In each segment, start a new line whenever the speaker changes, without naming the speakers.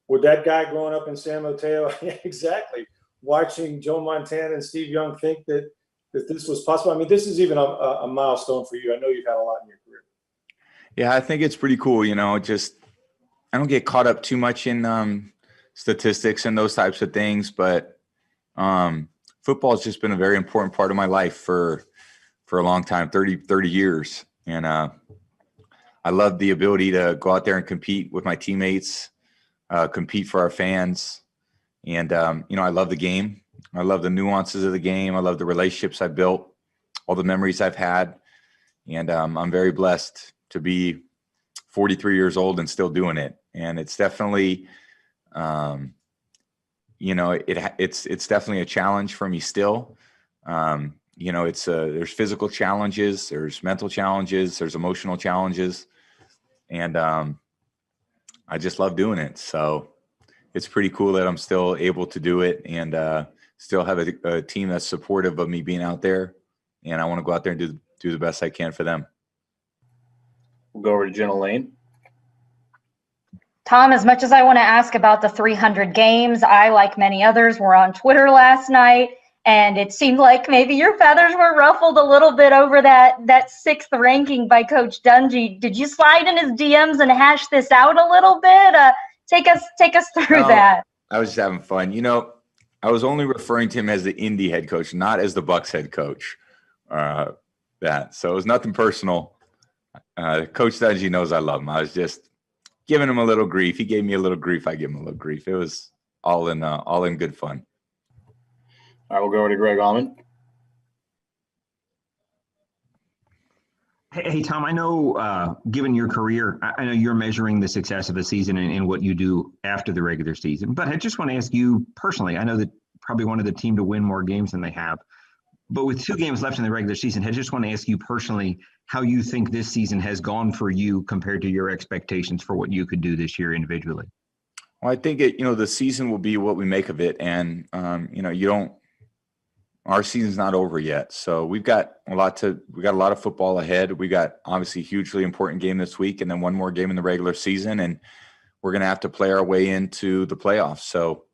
would that guy growing up in San Mateo, yeah, exactly, watching Joe Montana and Steve Young think that this was possible? I mean, this is even a milestone for you. I know you've had a lot in your career.
Yeah, I think it's pretty cool. Just I don't get caught up too much in statistics and those types of things, but football has just been a very important part of my life for a long time, 30 years. And I love the ability to go out there and compete with my teammates, compete for our fans. And, I love the game. I love the nuances of the game. I love the relationships I built, all the memories I've had. And I'm very blessed to be 43 years old and still doing it. And it's definitely, it's definitely a challenge for me still. There's physical challenges, there's mental challenges, there's emotional challenges. And I just love doing it. So it's pretty cool that I'm still able to do it and still have a team that's supportive of me being out there. And I want to go out there and do the best I can for them.
We'll go over to Jenna Lane.
Tom, as much as I want to ask about the 300 games, I, like many others, were on Twitter last night, and it seemed like maybe your feathers were ruffled a little bit over that sixth ranking by Coach Dungy. Did you slide in his DMs and hash this out a little bit? Take us through that.
I was just having fun. I was only referring to him as the Indy head coach, not as the Bucs head coach. So it was nothing personal. Coach Dungy knows I love him. I was just giving him a little grief. He gave me a little grief. I give him a little grief. It was all in good fun.
All right, we'll go over to Greg Allman.
Hey, Tom, I know given your career, I know you're measuring the success of a season and what you do after the regular season. But I just want to ask you personally, I know that probably wanted the team to win more games than they have. But with 2 games left in the regular season, I just want to ask you personally how you think this season has gone for you compared to your expectations for what you could do this year individually.
Well, I think the season will be what we make of it. And, our season's not over yet. So we got a lot of football ahead. We got obviously a hugely important game this week and then one more game in the regular season. And we're going to have to play our way into the playoffs. So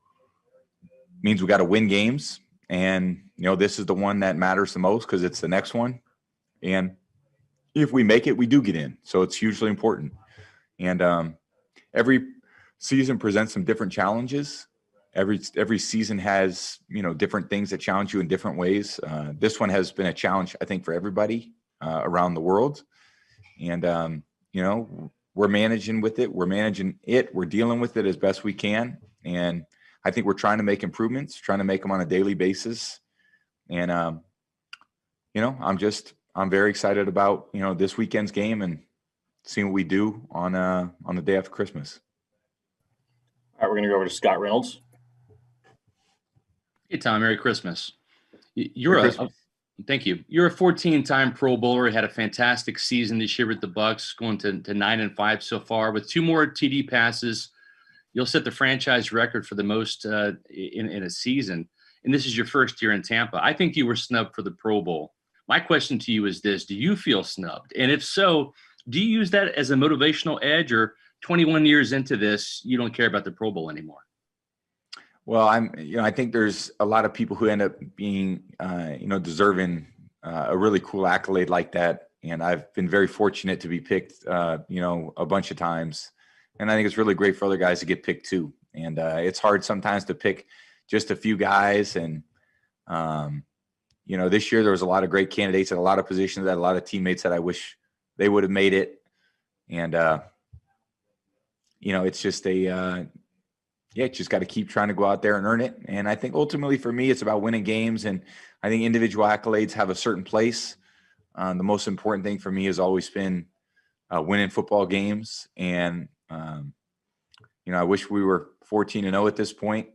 it means we got to win games. And, this is the one that matters the most because it's the next one. And if we make it, we do get in. So it's hugely important. And every season presents some different challenges. Every season has, different things that challenge you in different ways. This one has been a challenge, I think, for everybody around the world. And, we're managing with it. We're managing it. We're dealing with it as best we can. And I think we're trying to make improvements, trying to make them on a daily basis. And, I'm very excited about, this weekend's game and seeing what we do on the day after Christmas.
All right, we're going to go over to Scott Reynolds.
Hey, Tom, Merry Christmas. Thank you. You're a 14-time Pro Bowler, had a fantastic season this year with the Bucs, going to 9-5 so far. With 2 more TD passes, you'll set the franchise record for the most in a season. And this is your first year in Tampa. I think you were snubbed for the Pro Bowl. My question to you is this: do you feel snubbed? And if so, do you use that as a motivational edge, or 21 years into this, you don't care about the Pro Bowl anymore?
Well, I think there's a lot of people who end up being, deserving a really cool accolade like that. And I've been very fortunate to be picked, a bunch of times. And I think it's really great for other guys to get picked too. And it's hard sometimes to pick just a few guys. And, this year there was a lot of great candidates at a lot of positions, at a lot of teammates that I wish they would have made it. And, it's just just got to keep trying to go out there and earn it. And I think ultimately for me, it's about winning games. And I think individual accolades have a certain place. The most important thing for me has always been winning football games. And, I wish we were 14-0 at this point.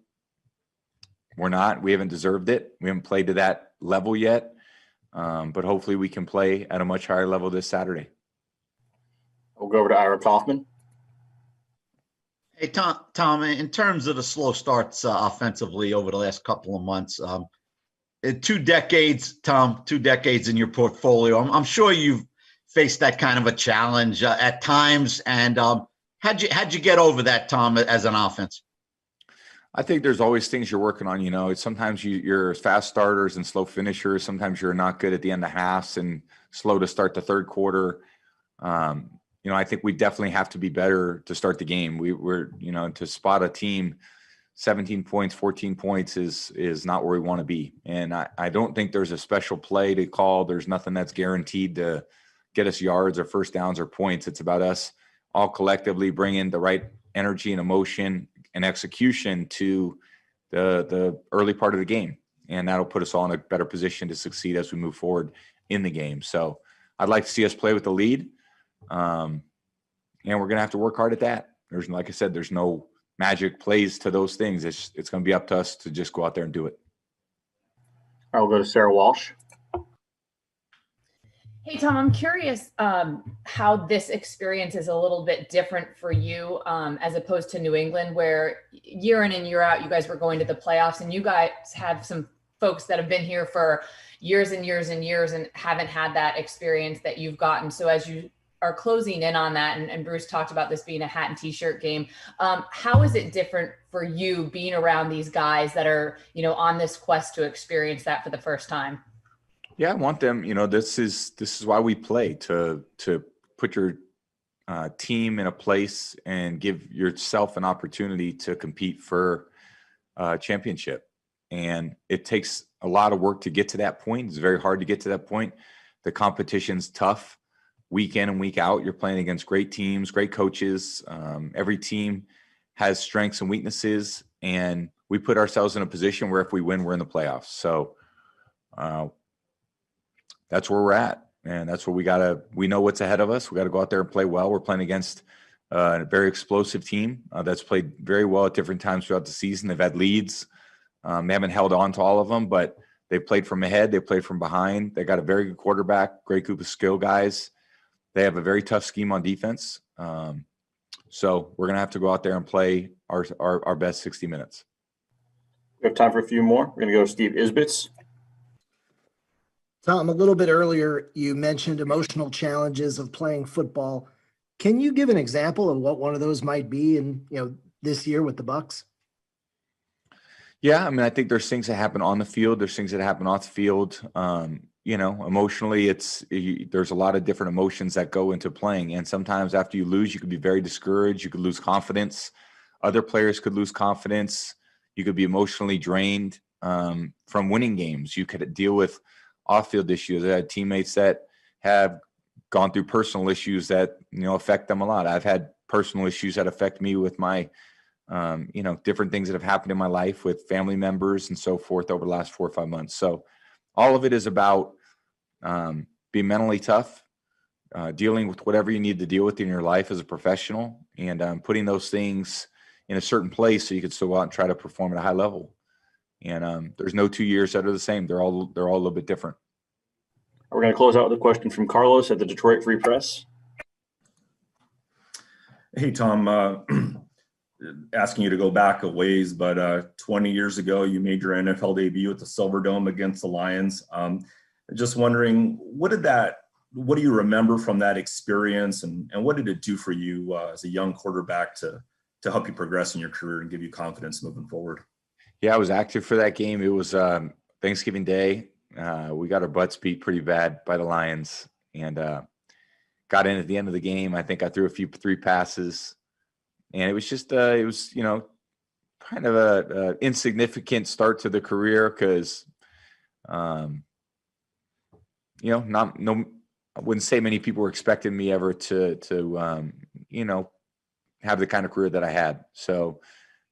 We're not. We haven't deserved it. We haven't played to that level yet. But hopefully we can play at a much higher level this Saturday.
We'll go over to Ira Kaufman.
Hey, Tom, in terms of the slow starts offensively over the last couple of months, 2 decades, Tom, 2 decades in your portfolio, I'm sure you've faced that kind of a challenge at times. And how'd you get over that, Tom, as an offense?
I think there's always things you're working on. Sometimes you're fast starters and slow finishers. Sometimes you're not good at the end of halves and slow to start the third quarter. I think we definitely have to be better to start the game. We're to spot a team 17 points, 14 points is not where we want to be. And I don't think there's a special play to call. There's nothing that's guaranteed to get us yards or first downs or points. It's about us all collectively bringing the right energy and emotion and execution to the early part of the game. And that'll put us all in a better position to succeed as we move forward in the game. So I'd like to see us play with the lead. And we're going to have to work hard at that. Like I said, there's no magic plays to those things. It's going to be up to us to just go out there and do it.
I'll go to Sarah Walsh.
Hey, Tom, I'm curious how this experience is a little bit different for you as opposed to New England, where year in and year out, you guys were going to the playoffs, and you guys have some folks that have been here for years and years and years and haven't had that experience that you've gotten. So as you are closing in on that, and Bruce talked about this being a hat and t-shirt game, how is it different for you being around these guys that are, on this quest to experience that for the first time?
Yeah, I want them. This is why we play, to put your team in a place and give yourself an opportunity to compete for a championship. And it takes a lot of work to get to that point. It's very hard to get to that point. The competition's tough. Week in and week out, you're playing against great teams, great coaches. Every team has strengths and weaknesses, and we put ourselves in a position where if we win, we're in the playoffs. So that's where we're at, and that's where we know what's ahead of us. We got to go out there and play well. We're playing against a very explosive team that's played very well at different times throughout the season. They've had leads. They haven't held on to all of them, but they played from ahead. They played from behind. They got a very good quarterback, great group of skill guys. They have a very tough scheme on defense. So we're going to have to go out there and play our best 60 minutes.
We have time for a few more. We're going to go to Steve Isbitz.
Tom, a little bit earlier, you mentioned emotional challenges of playing football. Can you give an example of what one of those might be in, this year with the Bucs?
Yeah, I think there's things that happen on the field. There's things that happen off the field. Emotionally, there's a lot of different emotions that go into playing. And sometimes after you lose, you could be very discouraged. You could lose confidence. Other players could lose confidence. You could be emotionally drained from winning games. You could deal with off-field issues. I had teammates that have gone through personal issues that, affect them a lot. I've had personal issues that affect me with my, different things that have happened in my life with family members and so forth over the last 4 or 5 months. So all of it is about being mentally tough, dealing with whatever you need to deal with in your life as a professional, and putting those things in a certain place so you can still go out and try to perform at a high level. And there's no 2 years that are the same. They're all a little bit different.
We're going to close out with a question from Carlos at the Detroit Free Press.
Hey, Tom, asking you to go back a ways, but 20 years ago, you made your NFL debut at the Silverdome against the Lions. Just wondering, what do you remember from that experience, and what did it do for you as a young quarterback to help you progress in your career and give you confidence moving forward?
Yeah, I was active for that game. It was Thanksgiving Day. We got our butts beat pretty bad by the Lions, and got in at the end of the game. I think I threw three passes, and it was just kind of a insignificant start to the career because I wouldn't say many people were expecting me ever to have the kind of career that I had. So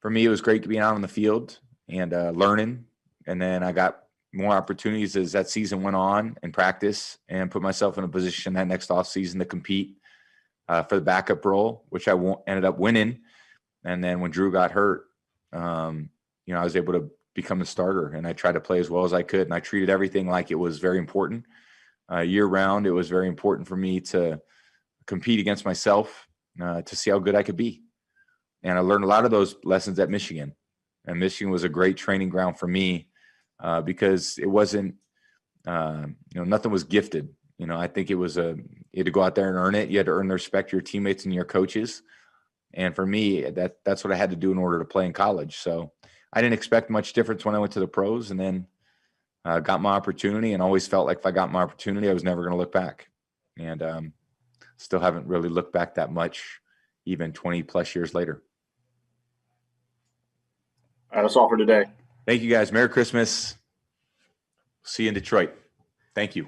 for me, it was great being out on the field and learning. And then I got more opportunities as that season went on and practice, and put myself in a position that next off season to compete for the backup role, which I ended up winning. And then when Drew got hurt, I was able to become the starter, and I tried to play as well as I could. And I treated everything like it was very important. Year round, it was very important for me to compete against myself to see how good I could be. And I learned a lot of those lessons at Michigan. And Michigan was a great training ground for me because it wasn't, nothing was gifted. I think it was you had to go out there and earn it. You had to earn the respect of your teammates and your coaches. And for me, that's what I had to do in order to play in college. So I didn't expect much difference when I went to the pros, and then got my opportunity, and always felt like if I got my opportunity, I was never going to look back. And still haven't really looked back that much, even 20 plus years later.
All right, that's all for today.
Thank you guys. Merry Christmas. See you in Detroit. Thank you.